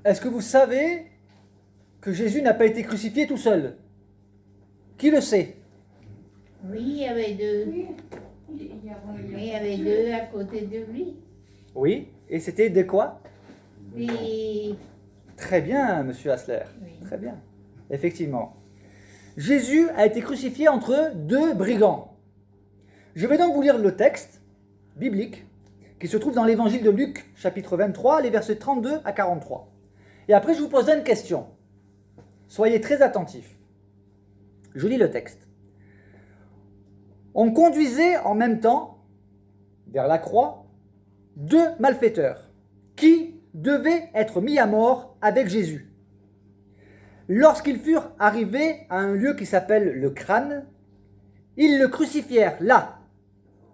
est-ce que vous savez que Jésus n'a pas été crucifié tout seul? Qui le sait? Oui, il y avait deux. Oui, Il y avait deux à côté de lui. Oui, et c'était de quoi? Puis, Très bien, monsieur Hassler. oui. Très bien. Effectivement. Jésus a été crucifié entre deux brigands. Je vais donc vous lire le texte biblique qui se trouve dans l'évangile de Luc, chapitre 23, les versets 32 à 43. Et après, je vous poserai une question. Soyez très attentifs. Je lis le texte. On conduisait en même temps, vers la croix, deux malfaiteurs qui devaient être mis à mort avec Jésus. Lorsqu'ils furent arrivés à un lieu qui s'appelle le crâne, ils le crucifièrent là,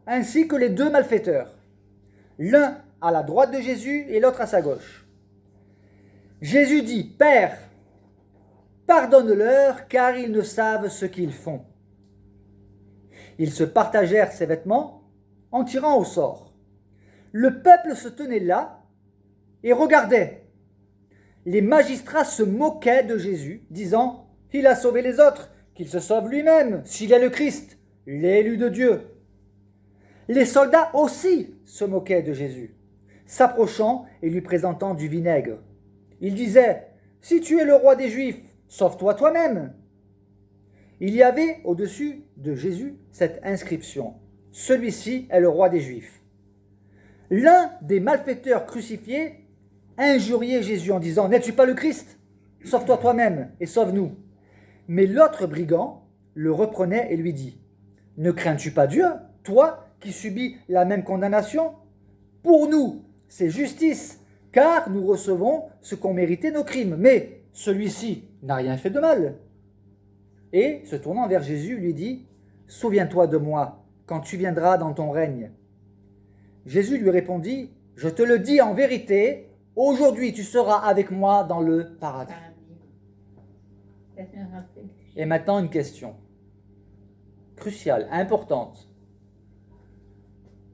ainsi que les deux malfaiteurs, l'un à la droite de Jésus et l'autre à sa gauche. Jésus dit, « Père, pardonne-leur, car ils ne savent ce qu'ils font. » Ils se partagèrent ses vêtements en tirant au sort. Le peuple se tenait là et regardait. Les magistrats se moquaient de Jésus, disant « Il a sauvé les autres, qu'il se sauve lui-même, s'il est le Christ, l'élu de Dieu. » Les soldats aussi se moquaient de Jésus, s'approchant et lui présentant du vinaigre. Ils disaient « Si tu es le roi des Juifs, sauve-toi toi-même. » Il y avait au-dessus de Jésus cette inscription « Celui-ci est le roi des Juifs. » L'un des malfaiteurs crucifiés injuriait Jésus en disant « N'es-tu pas le Christ? Sauve-toi toi-même et sauve-nous. » Mais l'autre brigand le reprenait et lui dit « Ne crains-tu pas Dieu, toi qui subis la même condamnation? Pour nous, c'est justice, car nous recevons ce qu'ont mérité nos crimes. Mais celui-ci n'a rien fait de mal. » Et, se tournant vers Jésus, lui dit « Souviens-toi de moi quand tu viendras dans ton règne. » Jésus lui répondit « Je te le dis en vérité, aujourd'hui tu seras avec moi dans le paradis. » Ça me rappelle. Et maintenant une question cruciale, importante.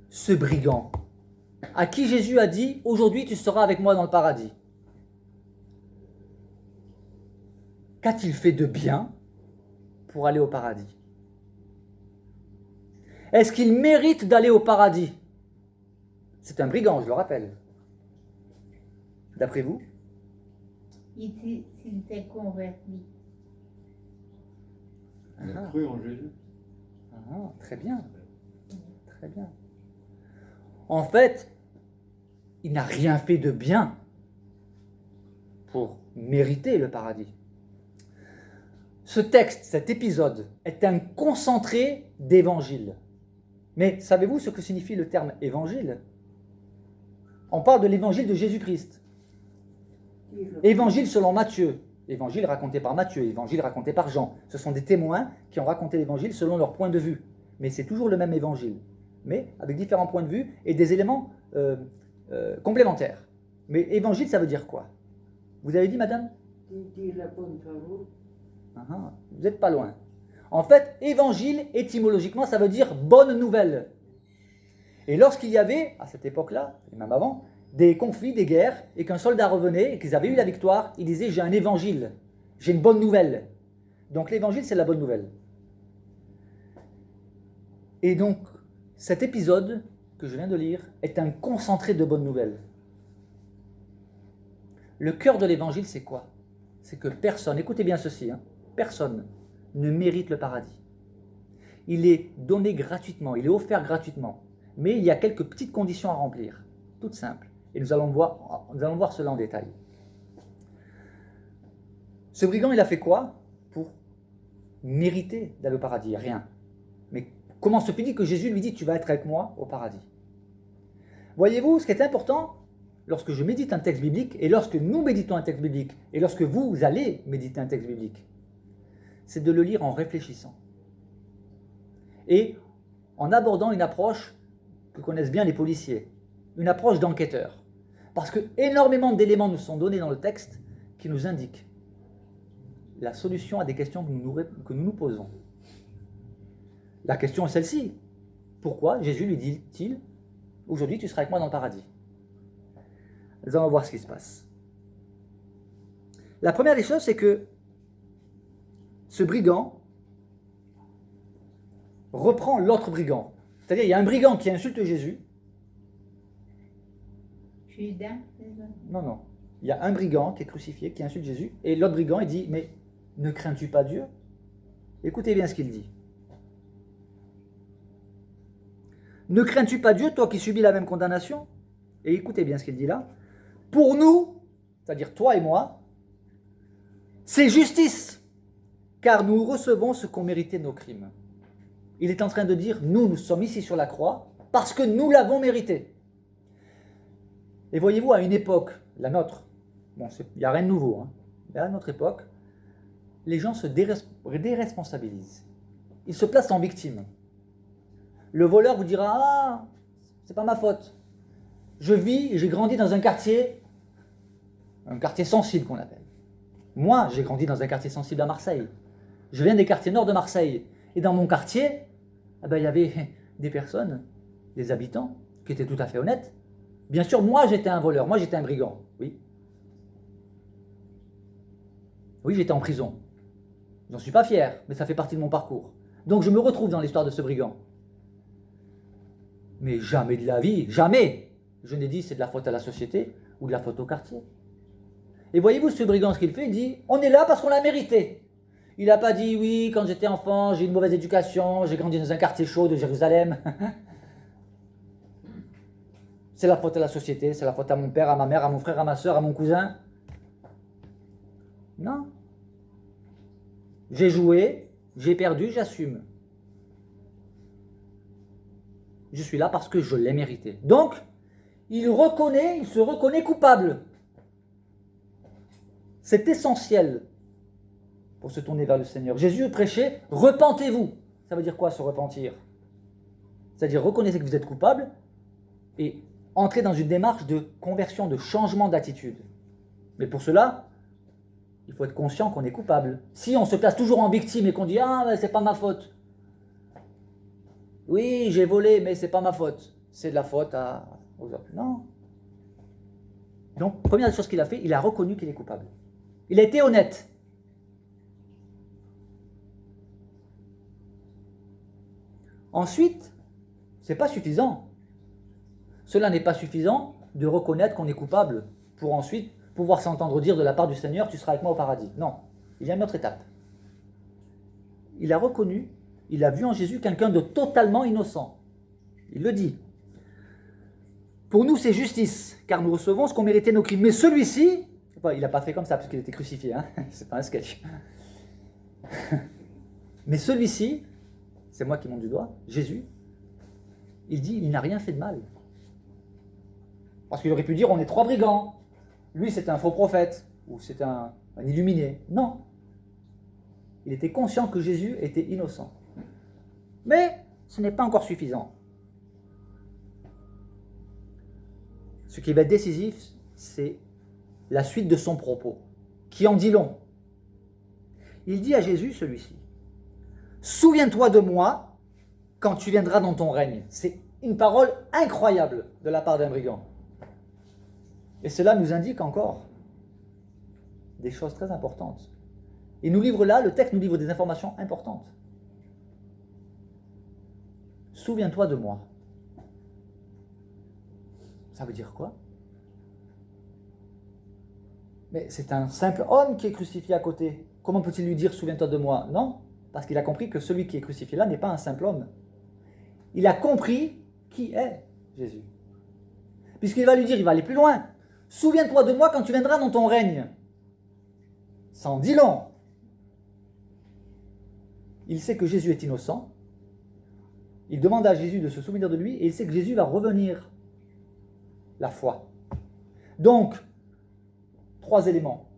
Ce brigand, à qui Jésus a dit « Aujourd'hui tu seras avec moi dans le paradis », qu'a-t-il fait de bien pour aller au paradis? Est-ce qu'il mérite d'aller au paradis? C'est un brigand, je le rappelle. D'après vous? S'il s'est converti. Il a cru en Jésus. Très bien. Très bien. En fait, il n'a rien fait de bien pour mériter le paradis. Ce texte, cet épisode, est un concentré d'évangile. Mais savez-vous ce que signifie le terme évangile? On parle de l'évangile de Jésus-Christ. Évangile selon Matthieu. Évangile raconté par Matthieu, évangile raconté par Jean. Ce sont des témoins qui ont raconté l'évangile selon leur point de vue. Mais c'est toujours le même évangile. Mais avec différents points de vue et des éléments complémentaires. Mais évangile, ça veut dire quoi? Vous avez dit, madame? Vous n'êtes pas loin. En fait, évangile, étymologiquement, ça veut dire bonne nouvelle. Et lorsqu'il y avait, à cette époque-là, et même avant, des conflits, des guerres, et qu'un soldat revenait, et qu'ils avaient eu la victoire, il disait « j'ai un évangile, j'ai une bonne nouvelle ». Donc l'évangile, c'est la bonne nouvelle. Et donc, cet épisode que je viens de lire est un concentré de bonnes nouvelles. Le cœur de l'évangile, c'est quoi? C'est que personne, écoutez bien ceci, personne ne mérite le paradis. Il est donné gratuitement, il est offert gratuitement. Mais il y a quelques petites conditions à remplir, toutes simples. Et nous allons voir cela en détail. Ce brigand, il a fait quoi pour mériter d'aller au paradis? Rien. Mais comment se fait-il que Jésus lui dit « Tu vas être avec moi au paradis » Voyez-vous, ce qui est important, lorsque je médite un texte biblique, et lorsque nous méditons un texte biblique, et lorsque vous allez méditer un texte biblique, c'est de le lire en réfléchissant. Et en abordant une approche que connaissent bien les policiers, une approche d'enquêteur. Parce que énormément d'éléments nous sont donnés dans le texte qui nous indiquent la solution à des questions que nous nous posons. La question est celle-ci. Pourquoi Jésus lui dit-il « Aujourd'hui tu seras avec moi dans le paradis ?» Nous allons voir ce qui se passe. La première des choses, c'est que ce brigand reprend l'autre brigand. C'est-à-dire, il y a un brigand qui insulte Jésus. Judas, c'est ça? Non. Il y a un brigand qui est crucifié, qui insulte Jésus, et l'autre brigand, il dit, mais ne crains-tu pas Dieu? Écoutez bien ce qu'il dit. Ne crains-tu pas Dieu, toi qui subis la même condamnation? Et écoutez bien ce qu'il dit là. Pour nous, c'est-à-dire toi et moi, c'est justice, car nous recevons ce qu'ont mérité nos crimes. Il est en train de dire, nous sommes ici sur la croix, parce que nous l'avons mérité. Et voyez-vous, à une époque, la nôtre, bon, il n'y a rien de nouveau, mais à notre époque, les gens se déresponsabilisent. Ils se placent en victime. Le voleur vous dira, ah, c'est pas ma faute. Je vis et j'ai grandi dans un quartier sensible qu'on appelle. Moi, j'ai grandi dans un quartier sensible à Marseille. Je viens des quartiers nord de Marseille. Et dans mon quartier, il y avait des personnes, des habitants, qui étaient tout à fait honnêtes. Bien sûr, moi, j'étais un voleur, moi, j'étais un brigand, oui. Oui, j'étais en prison. J'en suis pas fier, mais ça fait partie de mon parcours. Donc, je me retrouve dans l'histoire de ce brigand. Mais jamais de la vie, jamais, je n'ai dit c'est de la faute à la société ou de la faute au quartier. Et voyez-vous, ce brigand, ce qu'il fait, il dit, on est là parce qu'on l'a mérité. Il n'a pas dit, oui, quand j'étais enfant, j'ai une mauvaise éducation, j'ai grandi dans un quartier chaud de Jérusalem. C'est la faute à la société, c'est la faute à mon père, à ma mère, à mon frère, à ma soeur, à mon cousin. Non. J'ai joué, j'ai perdu, j'assume. Je suis là parce que je l'ai mérité. Donc, il se reconnaît coupable. C'est essentiel pour se tourner vers le Seigneur. Jésus prêchait, repentez-vous. Ça veut dire quoi, se repentir? C'est-à-dire, reconnaissez que vous êtes coupable et entrez dans une démarche de conversion, de changement d'attitude. Mais pour cela, il faut être conscient qu'on est coupable. Si on se place toujours en victime et qu'on dit « Ah, mais c'est pas ma faute ». Oui, j'ai volé, mais c'est pas ma faute. C'est de la faute aux autres. Non. Donc, première chose qu'il a fait, il a reconnu qu'il est coupable. Il a été honnête. Ensuite, c'est pas suffisant. Cela n'est pas suffisant de reconnaître qu'on est coupable pour ensuite pouvoir s'entendre dire de la part du Seigneur, tu seras avec moi au paradis. Non, il y a une autre étape. Il a reconnu, il a vu en Jésus quelqu'un de totalement innocent. Il le dit. Pour nous, c'est justice, car nous recevons ce qu'ont mérité nos crimes. Mais celui-ci, il n'a pas fait comme ça, parce qu'il était crucifié, c'est pas un sketch. Mais celui-ci, c'est moi qui monte du doigt, Jésus, il dit, il n'a rien fait de mal. Parce qu'il aurait pu dire, on est 3 brigands. Lui, c'est un faux prophète, ou c'est un illuminé. Non. Il était conscient que Jésus était innocent. Mais ce n'est pas encore suffisant. Ce qui va être décisif, c'est la suite de son propos, qui en dit long. Il dit à Jésus, celui-ci, « Souviens-toi de moi quand tu viendras dans ton règne. » C'est une parole incroyable de la part d'un brigand. Et cela nous indique encore des choses très importantes. Il nous livre là, le texte nous livre des informations importantes. Souviens-toi de moi. Ça veut dire quoi? Mais c'est un simple homme qui est crucifié à côté. Comment peut-il lui dire souviens-toi de moi? Non, parce qu'il a compris que celui qui est crucifié là n'est pas un simple homme. Il a compris qui est Jésus. Puisqu'il va lui dire, il va aller plus loin. Souviens-toi de moi quand tu viendras dans ton règne. Ça en dit long. Il sait que Jésus est innocent. Il demande à Jésus de se souvenir de lui et il sait que Jésus va revenir. La foi. Donc, 3 éléments.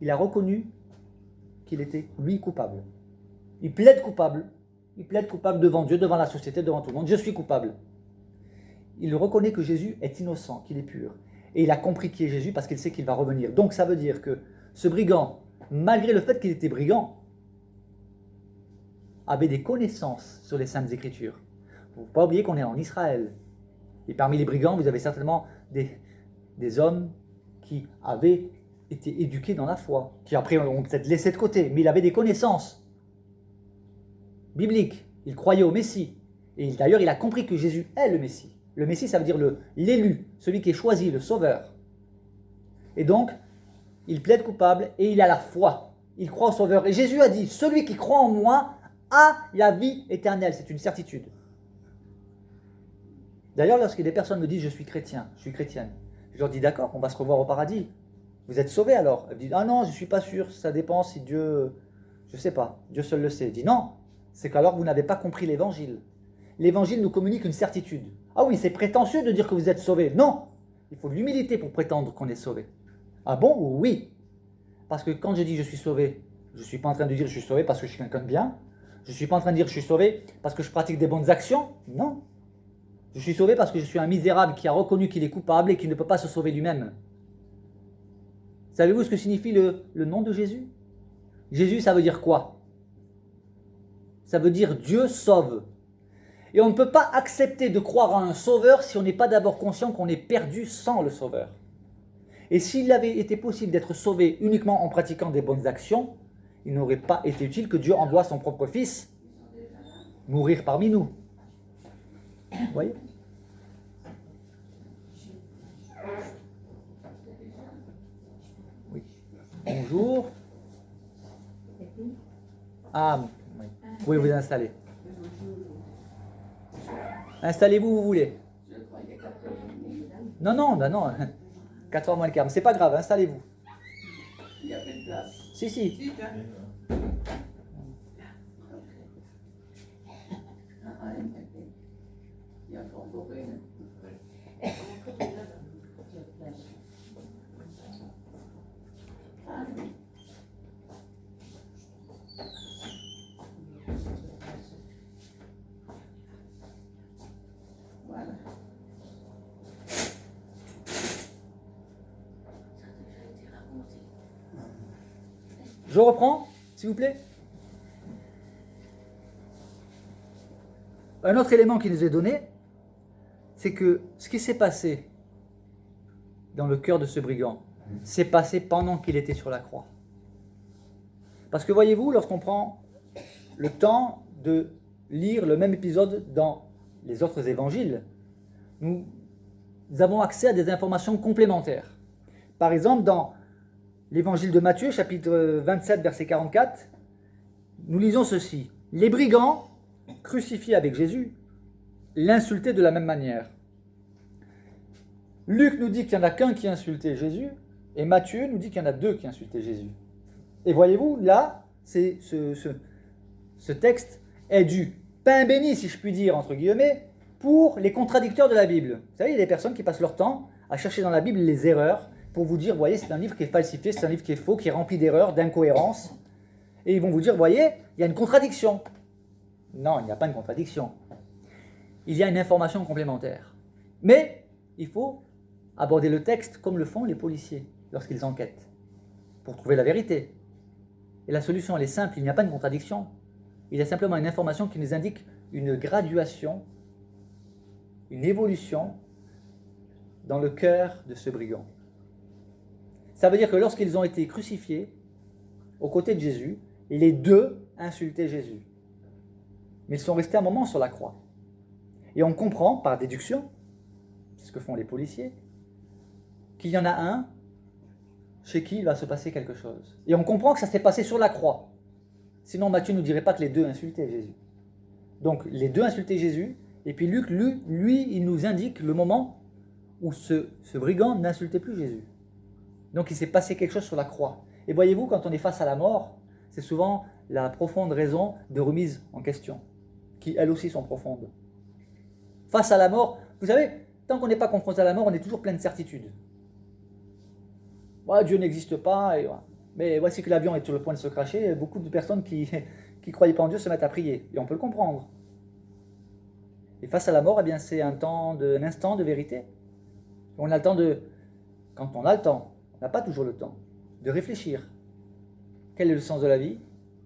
Il a reconnu qu'il était, lui, coupable. Il plaide coupable. Il plaide coupable devant Dieu, devant la société, devant tout le monde. Je suis coupable. Il reconnaît que Jésus est innocent, qu'il est pur. Et il a compris qui est Jésus parce qu'il sait qu'il va revenir. Donc ça veut dire que ce brigand, malgré le fait qu'il était brigand, avait des connaissances sur les Saintes Écritures. Il ne faut pas oublier qu'on est en Israël. Et parmi les brigands, vous avez certainement des hommes qui avaient été éduqué dans la foi, qui après ont peut-être laissé de côté, mais il avait des connaissances bibliques. Il croyait au Messie. Et d'ailleurs, il a compris que Jésus est le Messie. Le Messie, ça veut dire l'élu, celui qui est choisi, le sauveur. Et donc, il plaide coupable et il a la foi. Il croit au sauveur. Et Jésus a dit, celui qui croit en moi a la vie éternelle. C'est une certitude. D'ailleurs, lorsque des personnes me disent, je suis chrétien, je suis chrétienne, je leur dis, d'accord, on va se revoir au paradis. Vous êtes sauvés alors? Elles me disent, ah non, je ne suis pas sûr, ça dépend si Dieu, je ne sais pas, Dieu seul le sait. Je dis, non, c'est qu'alors vous n'avez pas compris l'évangile. L'évangile nous communique une certitude. Ah oui, c'est prétentieux de dire que vous êtes sauvés. Non, il faut de l'humilité pour prétendre qu'on est sauvé. Ah bon? Oui. Parce que quand je dis je suis sauvé, je ne suis pas en train de dire je suis sauvé parce que je suis quelqu'un de bien. Je ne suis pas en train de dire je suis sauvé parce que je pratique des bonnes actions. Non. Je suis sauvé parce que je suis un misérable qui a reconnu qu'il est coupable et qui ne peut pas se sauver lui-même. Savez-vous ce que signifie le nom de Jésus? Jésus, ça veut dire quoi? Ça veut dire Dieu sauve. Et on ne peut pas accepter de croire à un sauveur si on n'est pas d'abord conscient qu'on est perdu sans le sauveur. Et s'il avait été possible d'être sauvé uniquement en pratiquant des bonnes actions, il n'aurait pas été utile que Dieu envoie son propre Fils mourir parmi nous. Vous voyez? Oui. Bonjour. Ah, oui. Vous pouvez vous installer. Installez-vous où vous voulez. Non, non, non, non. 4h moins le quart. Mais c'est pas grave, installez-vous. Il n'y a plus de place. Si, si. Il y a encore une. Voilà. Je reprends, s'il vous plaît. Un autre élément qui nous est donné, c'est que ce qui s'est passé dans le cœur de ce brigand s'est passé pendant qu'il était sur la croix. Parce que voyez-vous, lorsqu'on prend le temps de lire le même épisode dans les autres évangiles, nous avons accès à des informations complémentaires. Par exemple, dans l'évangile de Matthieu, chapitre 27, verset 44, nous lisons ceci. Les brigands, crucifiés avec Jésus, l'insultaient de la même manière. Luc nous dit qu'il n'y en a qu'un qui insultait Jésus, et Matthieu nous dit qu'il y en a deux qui insultaient Jésus. Et voyez-vous, là, ce texte est du pain béni, si je puis dire, entre guillemets, pour les contradicteurs de la Bible. Vous savez, il y a des personnes qui passent leur temps à chercher dans la Bible les erreurs, pour vous dire, voyez, c'est un livre qui est falsifié, c'est un livre qui est faux, qui est rempli d'erreurs, d'incohérences. Et ils vont vous dire, voyez, il y a une contradiction. Non, il n'y a pas de contradiction. Il y a une information complémentaire. Mais il faut aborder le texte comme le font les policiers lorsqu'ils enquêtent, pour trouver la vérité. Et la solution, elle est simple, il n'y a pas de contradiction. Il y a simplement une information qui nous indique une graduation, une évolution dans le cœur de ce brigand. Ça veut dire que lorsqu'ils ont été crucifiés, aux côtés de Jésus, les deux insultaient Jésus. Mais ils sont restés un moment sur la croix. Et on comprend, par déduction, c'est ce que font les policiers, qu'il y en a un chez qui il va se passer quelque chose. Et on comprend que ça s'est passé sur la croix. Sinon, Matthieu ne nous dirait pas que les deux insultaient Jésus. Donc, les deux insultaient Jésus, et puis Luc, lui, il nous indique le moment où ce brigand n'insultait plus Jésus. Donc, il s'est passé quelque chose sur la croix. Et voyez-vous, quand on est face à la mort, c'est souvent la profonde raison de remise en question, qui elles aussi sont profondes. Face à la mort, vous savez, tant qu'on n'est pas confronté à la mort, on est toujours plein de certitudes. Ouais, Dieu n'existe pas, et voilà. Mais voici que l'avion est sur le point de se cracher, beaucoup de personnes qui ne croyaient pas en Dieu se mettent à prier, et on peut le comprendre. Et face à la mort, eh bien, c'est un instant de vérité. On a le temps quand on a le temps, on n'a pas toujours le temps, de réfléchir. Quel est le sens de la vie?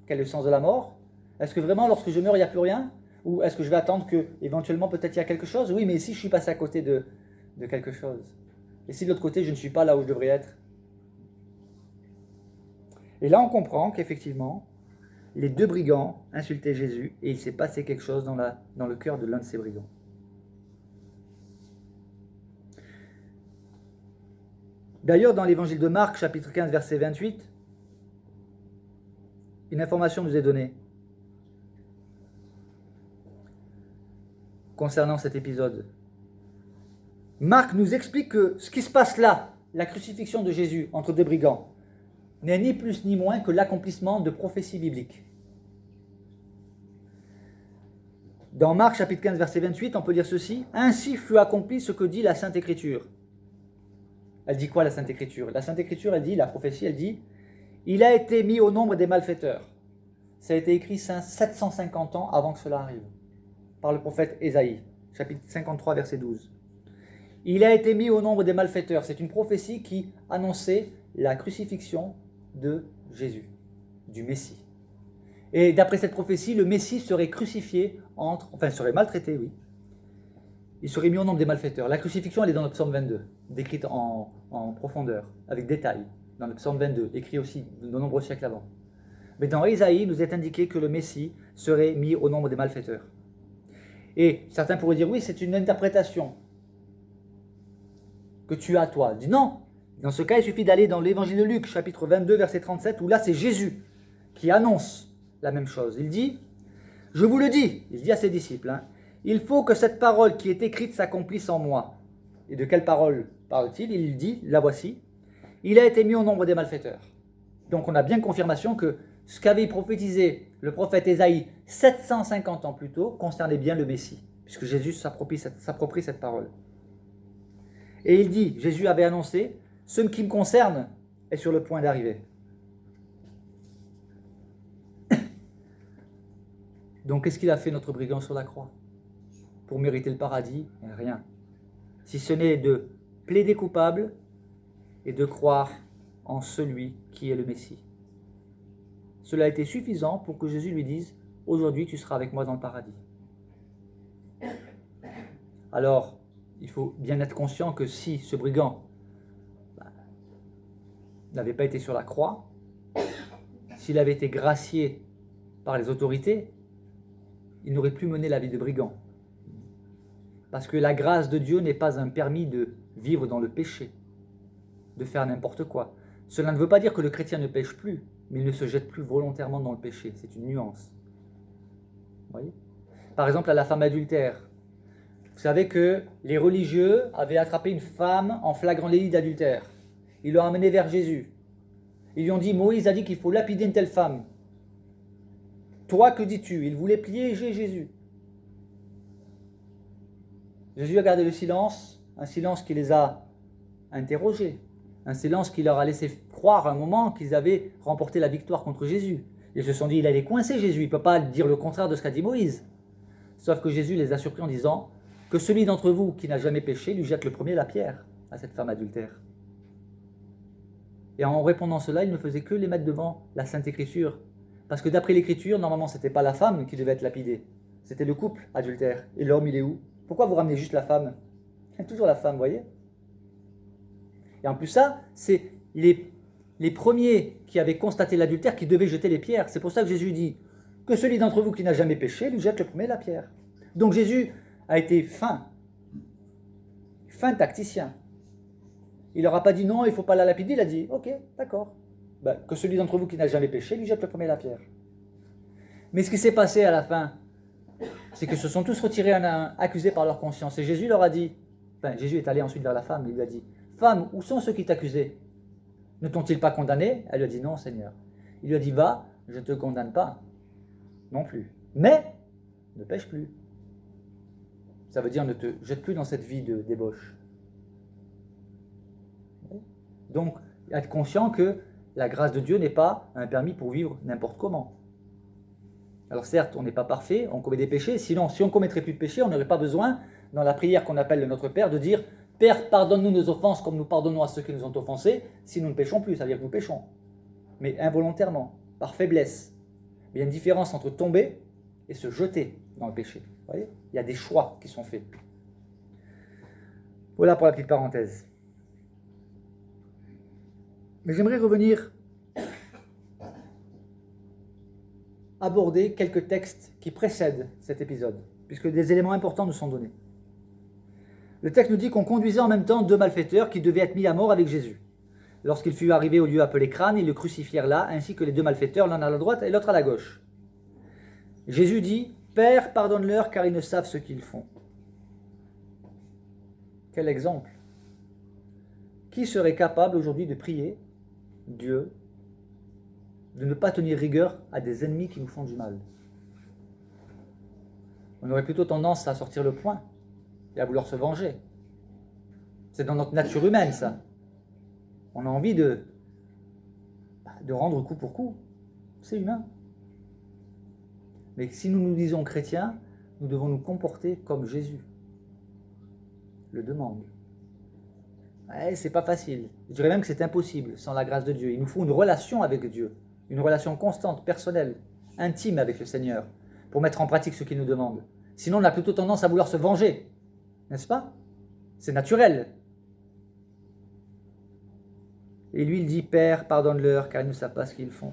Quel est le sens de la mort? Est-ce que vraiment, lorsque je meurs, il n'y a plus rien? Ou est-ce que je vais attendre que, éventuellement, peut-être il y a quelque chose? Oui, mais si je suis passé à côté de quelque chose? Et si de l'autre côté, je ne suis pas là où je devrais être? Et là, on comprend qu'effectivement, les deux brigands insultaient Jésus et il s'est passé quelque chose dans le cœur de l'un de ces brigands. D'ailleurs, dans l'évangile de Marc, chapitre 15, verset 28, une information nous est donnée concernant cet épisode. Marc nous explique que ce qui se passe là, la crucifixion de Jésus entre deux brigands, n'est ni plus ni moins que l'accomplissement de prophéties bibliques. Dans Marc chapitre 15 verset 28, on peut dire ceci: « Ainsi fut accompli ce que dit la Sainte Écriture. » Elle dit quoi la Sainte Écriture? La Sainte Écriture, elle dit, la prophétie, elle dit: « Il a été mis au nombre des malfaiteurs. » Ça a été écrit 750 ans avant que cela arrive, par le prophète Ésaïe, chapitre 53 verset 12. Il a été mis au nombre des malfaiteurs. C'est une prophétie qui annonçait la crucifixion de Jésus, du Messie. Et d'après cette prophétie, le Messie serait crucifié serait maltraité, oui. Il serait mis au nombre des malfaiteurs. La crucifixion, elle est dans le psaume 22, décrite en profondeur, avec détail, dans le psaume 22, écrit aussi de nombreux siècles avant. Mais dans Ésaïe, il nous est indiqué que le Messie serait mis au nombre des malfaiteurs. Et certains pourraient dire, oui, c'est une interprétation que tu as, toi. Je dis non. Dans ce cas, il suffit d'aller dans l'évangile de Luc, chapitre 22, verset 37, où là, c'est Jésus qui annonce la même chose. Il dit, je vous le dis, il dit à ses disciples, il faut que cette parole qui est écrite s'accomplisse en moi. Et de quelle parole parle-t-il? Il dit, la voici, il a été mis au nombre des malfaiteurs. Donc on a bien confirmation que ce qu'avait prophétisé le prophète Ésaïe 750 ans plus tôt concernait bien le Messie, puisque Jésus s'approprie cette parole. Et il dit, Jésus avait annoncé, ce qui me concerne est sur le point d'arriver. Donc qu'est-ce qu'il a fait notre brigand sur la croix? Pour mériter le paradis? Rien. Si ce n'est de plaider coupable et de croire en celui qui est le Messie. Cela a été suffisant pour que Jésus lui dise, aujourd'hui tu seras avec moi dans le paradis. Alors, il faut bien être conscient que si ce brigand n'avait pas été sur la croix, s'il avait été gracié par les autorités, il n'aurait plus mené la vie de brigand. Parce que la grâce de Dieu n'est pas un permis de vivre dans le péché, de faire n'importe quoi. Cela ne veut pas dire que le chrétien ne pêche plus, mais il ne se jette plus volontairement dans le péché. C'est une nuance. Vous voyez ? Par exemple, à la femme adultère. Vous savez que les religieux avaient attrapé une femme en flagrant délit d'adultère. Ils l'ont amenée vers Jésus. Ils lui ont dit, Moïse a dit qu'il faut lapider une telle femme. Toi, que dis-tu? Il voulait piéger Jésus. Jésus a gardé le silence, un silence qui les a interrogés, un silence qui leur a laissé croire un moment qu'ils avaient remporté la victoire contre Jésus. Ils se sont dit, il allait coincer Jésus, il ne peut pas dire le contraire de ce qu'a dit Moïse. Sauf que Jésus les a surpris en disant que celui d'entre vous qui n'a jamais péché lui jette le premier la pierre à cette femme adultère. Et en répondant cela, il ne faisait que les mettre devant la Sainte Écriture. Parce que d'après l'Écriture, normalement, ce n'était pas la femme qui devait être lapidée, c'était le couple adultère. Et l'homme, il est où? Pourquoi vous ramenez juste la femme? Toujours la femme, vous voyez? Et en plus ça, c'est les premiers qui avaient constaté l'adultère qui devaient jeter les pierres. C'est pour ça que Jésus dit que celui d'entre vous qui n'a jamais péché lui jette le premier la pierre. Donc Jésus a été fin tacticien. Il leur a pas dit non, il ne faut pas la lapider, il a dit ok, d'accord. Que celui d'entre vous qui n'a jamais péché lui jette le premier la pierre. Mais ce qui s'est passé à la fin, c'est qu'ils se sont tous retirés accusés par leur conscience. Et Jésus leur a dit, Jésus est allé ensuite vers la femme, il lui a dit, femme, où sont ceux qui t'accusaient? Ne t'ont-ils pas condamné? Elle lui a dit, non Seigneur. Il lui a dit, va, je ne te condamne pas, non plus. Mais, ne pêche plus. Ça veut dire, ne te jette plus dans cette vie de débauche. Donc, être conscient que la grâce de Dieu n'est pas un permis pour vivre n'importe comment. Alors certes, on n'est pas parfait, on commet des péchés, sinon si on ne commettrait plus de péchés, on n'aurait pas besoin, dans la prière qu'on appelle le Notre Père, de dire « Père, pardonne-nous nos offenses comme nous pardonnons à ceux qui nous ont offensés », si nous ne péchons plus, ça veut dire que nous péchons. Mais involontairement, par faiblesse. Il y a une différence entre tomber et se jeter dans le péché. Vous voyez ? Il y a des choix qui sont faits. Voilà pour la petite parenthèse. Mais j'aimerais revenir aborder quelques textes qui précèdent cet épisode, puisque des éléments importants nous sont donnés. Le texte nous dit qu'on conduisait en même temps 2 malfaiteurs qui devaient être mis à mort avec Jésus. Lorsqu'il fut arrivé au lieu appelé Crâne, ils le crucifièrent là, ainsi que les 2 malfaiteurs, l'un à la droite et l'autre à la gauche. Jésus dit, « Père, pardonne-leur, car ils ne savent ce qu'ils font. » Quel exemple! Qui serait capable aujourd'hui de prier Dieu, de ne pas tenir rigueur à des ennemis qui nous font du mal? On aurait plutôt tendance à sortir le poing et à vouloir se venger. C'est dans notre nature humaine, ça. On a envie de rendre coup pour coup. C'est humain. Mais si nous nous disons chrétiens, nous devons nous comporter comme Jésus le demande. C'est pas facile. Je dirais même que c'est impossible sans la grâce de Dieu. Il nous faut une relation avec Dieu, une relation constante, personnelle, intime avec le Seigneur, pour mettre en pratique ce qu'il nous demande. Sinon, on a plutôt tendance à vouloir se venger, n'est-ce pas? C'est naturel. Et lui, il dit, Père, pardonne-leur, car ils ne savent pas ce qu'ils font.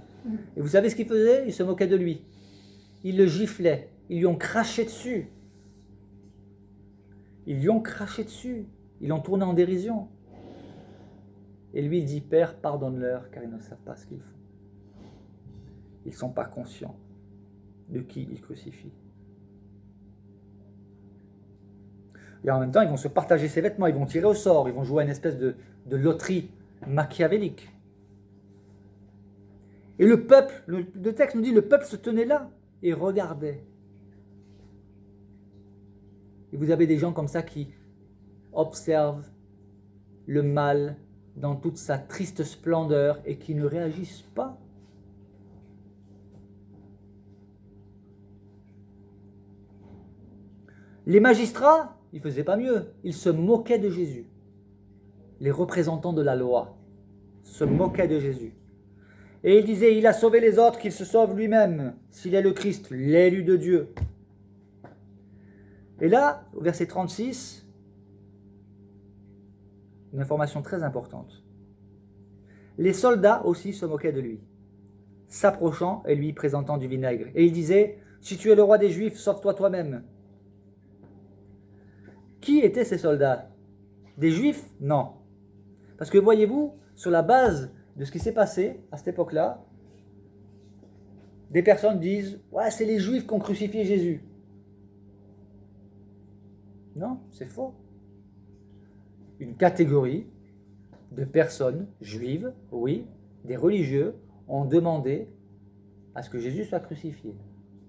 Et vous savez ce qu'il faisait? Il se moquait de lui. Ils le giflaient. Ils lui ont craché dessus. Ils lui ont craché dessus. Ils l'ont tourné en dérision. Et lui, il dit, Père, pardonne-leur, car ils ne savent pas ce qu'ils font. Ils ne sont pas conscients de qui ils crucifient. Et en même temps, ils vont se partager ses vêtements, ils vont tirer au sort, ils vont jouer à une espèce de loterie machiavélique. Et le peuple, le texte nous dit, le peuple se tenait là et regardait. Et vous avez des gens comme ça qui observent le mal dans toute sa triste splendeur et qui ne réagissent pas. Les magistrats, ils ne faisaient pas mieux, ils se moquaient de Jésus. Les représentants de la loi se moquaient de Jésus. Et ils disaient, il a sauvé les autres, qu'il se sauve lui-même, s'il est le Christ, l'élu de Dieu. Et là, au verset 36, une information très importante. Les soldats aussi se moquaient de lui, s'approchant et lui présentant du vinaigre. Et ils disaient, si tu es le roi des Juifs, sauve-toi toi-même. Qui étaient ces soldats? Des Juifs? Non. Parce que voyez-vous, sur la base de ce qui s'est passé à cette époque-là, des personnes disent « Ouais, c'est les Juifs qui ont crucifié Jésus ». Non, c'est faux. Une catégorie de personnes juives, oui, des religieux, ont demandé à ce que Jésus soit crucifié.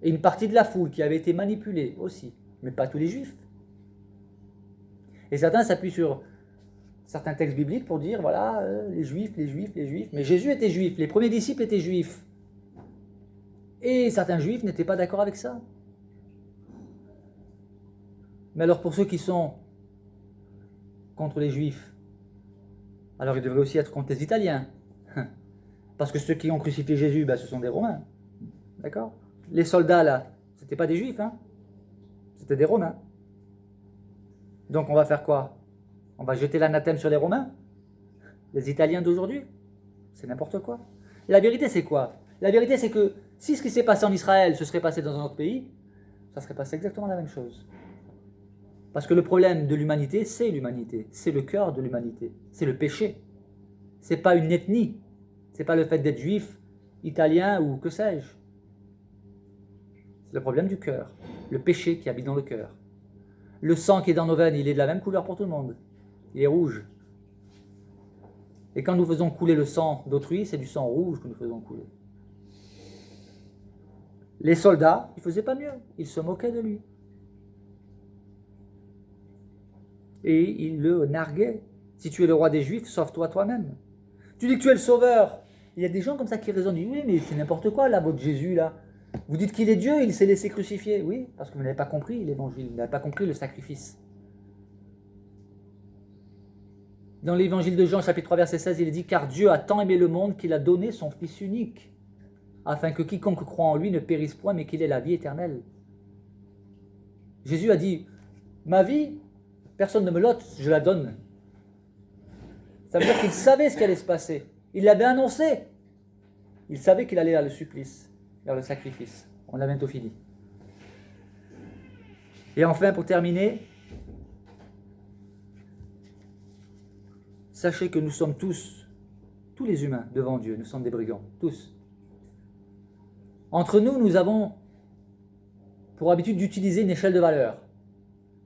Et une partie de la foule qui avait été manipulée aussi, mais pas tous les Juifs. Et certains s'appuient sur certains textes bibliques pour dire, voilà, les Juifs. Mais Jésus était juif, les premiers disciples étaient juifs. Et certains Juifs n'étaient pas d'accord avec ça. Mais alors pour ceux qui sont contre les Juifs, alors ils devraient aussi être contre les Italiens. Parce que ceux qui ont crucifié Jésus, ce sont des Romains. D'accord? Les soldats là, c'était pas des Juifs, c'était des Romains. Donc on va faire quoi? On va jeter l'anathème sur les Romains? Les Italiens d'aujourd'hui? C'est n'importe quoi. La vérité c'est quoi? La vérité c'est que si ce qui s'est passé en Israël se serait passé dans un autre pays, ça serait passé exactement la même chose. Parce que le problème de l'humanité, c'est le cœur de l'humanité, c'est le péché. C'est pas une ethnie, c'est pas le fait d'être juif, italien ou que sais-je. C'est le problème du cœur, le péché qui habite dans le cœur. Le sang qui est dans nos veines, il est de la même couleur pour tout le monde. Il est rouge. Et quand nous faisons couler le sang d'autrui, c'est du sang rouge que nous faisons couler. Les soldats, ils ne faisaient pas mieux. Ils se moquaient de lui. Et ils le narguaient. Si tu es le roi des Juifs, sauve-toi toi-même. Tu dis que tu es le sauveur. Il y a des gens comme ça qui raisonnent. Ils disent, oui, mais c'est n'importe quoi là, votre Jésus là. Vous dites qu'il est Dieu, il s'est laissé crucifier. Oui, parce que vous n'avez pas compris l'évangile, vous n'avez pas compris le sacrifice. Dans l'évangile de Jean, chapitre 3, verset 16, il est dit « Car Dieu a tant aimé le monde qu'il a donné son Fils unique, afin que quiconque croit en lui ne périsse point, mais qu'il ait la vie éternelle. » Jésus a dit « Ma vie, personne ne me l'ôte, je la donne. » Ça veut dire qu'il savait ce qui allait se passer. Il l'avait annoncé. Il savait qu'il allait à le supplice. vers le sacrifice. On a bientôt fini. Et enfin, pour terminer, sachez que nous sommes tous les humains devant Dieu, nous sommes des brigands, tous. Entre nous, nous avons pour habitude d'utiliser une échelle de valeur.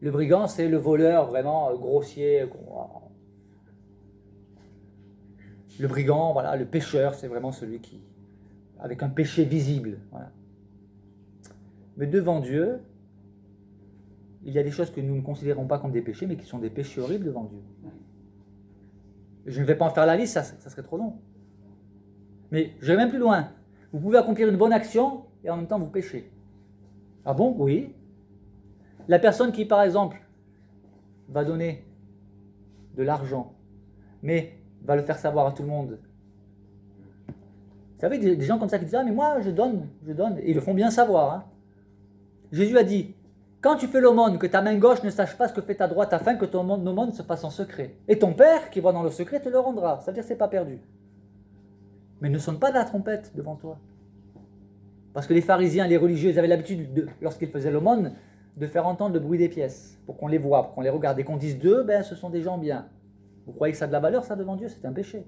Le brigand, c'est le voleur vraiment grossier. Le brigand, voilà, le pécheur, c'est vraiment celui qui, avec un péché visible. Voilà. Mais devant Dieu, il y a des choses que nous ne considérons pas comme des péchés, mais qui sont des péchés horribles devant Dieu. Je ne vais pas en faire la liste, ça serait trop long. Mais je vais même plus loin. Vous pouvez accomplir une bonne action et en même temps vous péchez. Ah bon? Oui. La personne qui, par exemple, va donner de l'argent, mais va le faire savoir à tout le monde. Vous savez, des gens comme ça qui disent « Ah, mais moi, je donne. » Et ils le font bien savoir. Hein. Jésus a dit « Quand tu fais l'aumône, que ta main gauche ne sache pas ce que fait ta droite, afin que ton aumône se fasse en secret. Et ton Père, qui voit dans le secret, te le rendra. » Ça veut dire que ce n'est pas perdu. Mais ne sonne pas de la trompette devant toi. Parce que les pharisiens, les religieux, ils avaient l'habitude, lorsqu'ils faisaient l'aumône, de faire entendre le bruit des pièces, pour qu'on les voie, pour qu'on les regarde, et qu'on dise d'eux, ben ce sont des gens bien. Vous croyez que ça a de la valeur, ça, devant Dieu? C'est un péché.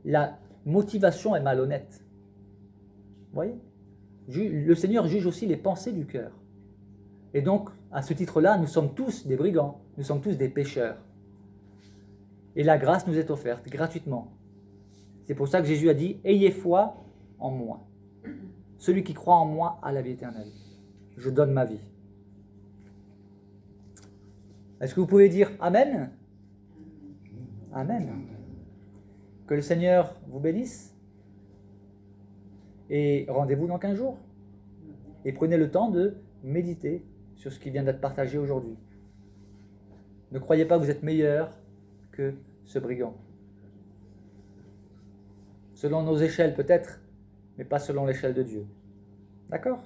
La motivation est malhonnête. Vous voyez? Le Seigneur juge aussi les pensées du cœur. Et donc, à ce titre-là, nous sommes tous des brigands, nous sommes tous des pécheurs. Et la grâce nous est offerte gratuitement. C'est pour ça que Jésus a dit « Ayez foi en moi. Celui qui croit en moi a la vie éternelle. Je donne ma vie. » Est-ce que vous pouvez dire « Amen » ? Amen. Que le Seigneur vous bénisse. Et rendez-vous dans 15 jours. Et prenez le temps de méditer sur ce qui vient d'être partagé aujourd'hui. Ne croyez pas que vous êtes meilleur que ce brigand. Selon nos échelles peut-être, mais pas selon l'échelle de Dieu. D'accord ?